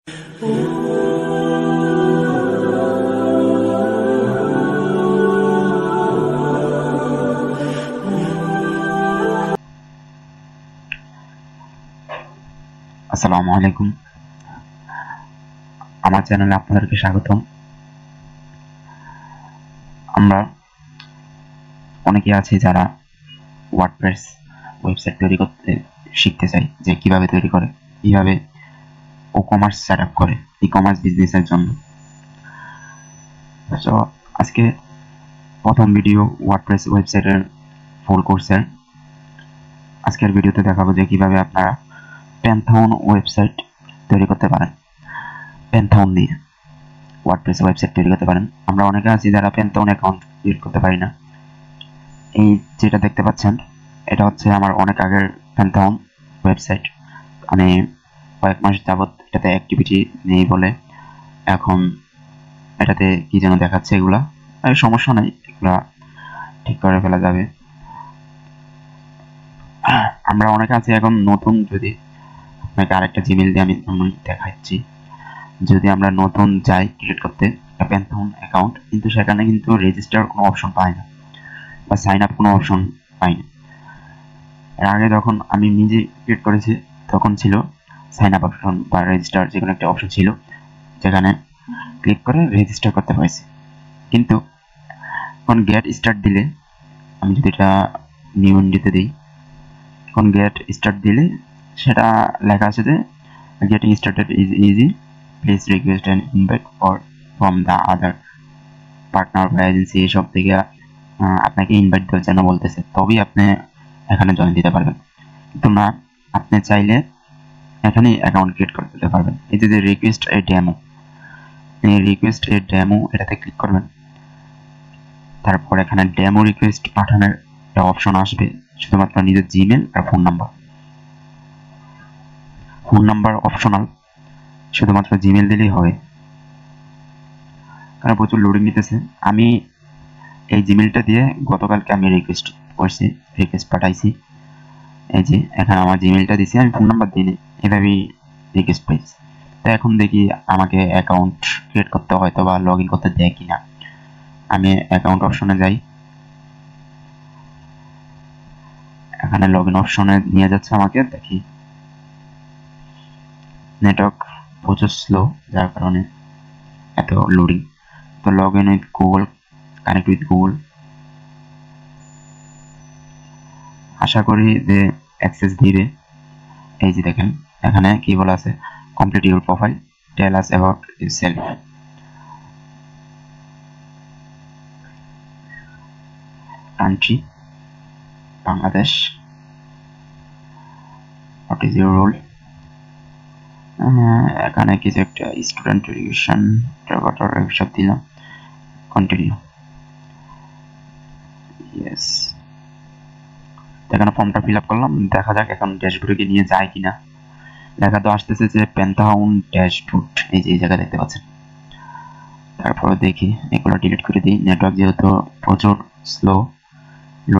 আসসালামু আলাইকুম। আমার চ্যানেলে আপনাদেরকে স্বাগতম। আমরা অনেকে আছি যারা ওয়ার্ডপ্রেস ওয়েবসাইট তৈরি করতে শিখতে চাই, যে কিভাবে তৈরি করে, কিভাবে ই কমার্স সেট আপ করে ই কমার্স বিজনেসের জন্য। তো আজকে প্রথম ভিডিও ওয়ার্ডপ্রেস ওয়েবসাইটের ফুল কোর্সের। আজকের ভিডিওতে দেখাবো যে কিভাবে আপনারা প্যান্থাউন ওয়েবসাইট তৈরি করতে পারেন। প্যান্থাউন দিয়ে ওয়ার্ডপ্রেস ওয়েবসাইট তৈরি করতে পারেন। আমরা অনেকে আছি যারা প্যান্থাউন অ্যাকাউন্ট ক্রিয়েট করতে পারি না। এই যেটা দেখতে পাচ্ছেন, এটা হচ্ছে আমার অনেক আগের প্যান্থাউন ওয়েবসাইট। আমি কয়েক মাস যাবত এটাতে অ্যাক্টিভিটি নেই বলে এখন এটাতে কি যেন দেখাচ্ছে। এগুলা সমস্যা নাই, এগুলা ঠিক করে ফেলা যাবে। আমরা অনেকে আছি এখন নতুন, যদি আপনাকে আরেকটা জিমেল দিয়ে আমি দেখাচ্ছি। যদি আমরা নতুন যাই ক্রিয়েট করতে প্যান্থাউন অ্যাকাউন্ট, কিন্তু সেখানে কিন্তু রেজিস্টার কোনো অপশন পাই না বা সাইন আপ কোনো অপশন পাই না। এর আগে যখন আমি নিজে ক্রিয়েট করেছি তখন ছিল সাইন আপ অপশন বা রেজিস্টার, যে কোনো একটা অপশন ছিল যেখানে ক্লিক করে রেজিস্টার করতে পারছি। কিন্তু এখন গেট স্টার্ট দিলে, আমি যদি এটা নিউ উইন্ডোতে দিই, এখন গেট স্টার্ট দিলে সেটা লেখা আছে যে getting started is easy, please request and invite for from the other partner বা এজেন্সি, এসব থেকে আপনাকে ইনভাইট দেওয়ার জন্য বলতেছে, তবেই আপনি এখানে জয়েন দিতে পারবেন। কিন্তু না, আপনি চাইলে এখানে অ্যাকাউন্ট ক্রিয়েট করে দিতে পারবেন। এই যে রিকোয়েস্ট এ ডেমো, এই রিকোয়েস্ট এ ডেমো এটাতে ক্লিক করবেন। তারপর এখানে ডেমো রিকোয়েস্ট পাঠানোর একটা অপশন আসবে, শুধুমাত্র নিজের জিমেল আর phone number. Phone number optional, শুধুমাত্র জিমেল দিলেই হবে। কারণ প্রচুর লোডিং নিতেছে। আমি এই জিমেলটা দিয়ে গতকালকে আমি রিকোয়েস্ট করছি, রিকোয়েস্ট পাঠাইছি। এই যে এখানে আমার জিমেলটা দিছি, আমি ফোন নাম্বার দিইনি, এভাবেই রিকোয়েস্ট পাইছি। তো এখন দেখি আমাকে অ্যাকাউন্ট ক্রিয়েট করতে হয়তো বা লগ ইন করতে দেয় কিনা। আমি অ্যাকাউন্ট অপশনে যাই, এখানে লগ ইন অপশনে নিয়ে যাচ্ছে আমাকে। দেখি নেটওয়ার্ক প্রচুর স্লো, যার কারণে এত লোডিং। তো log in with Google, connect with Google, আশা করি যে অ্যাক্সেস দিবে। এই যে দেখেন এখানে কি বলা আছে, complete your profile, tell us about yourself. Country Bangladesh, what is your role, এখানে কিছু একটা স্টুডেন্ট এডুকেশন সব দিলাম, কন্টিনিউ, ইয়েস। এখানে ফর্মটা ফিল আপ করলাম, দেখা যাক এখন ড্যাশবোর্ডে নিয়ে যায় কিনা। লেখা তো আসতেছে যে প্যান্থাউন ড্যাশবোর্ড, এই যে এই জায়গায় দেখতে পাচ্ছেন। তারপর দেখি এগুলো ডিলিট করে দিই, নেটওয়ার্ক যেহেতু প্রচুর স্লো।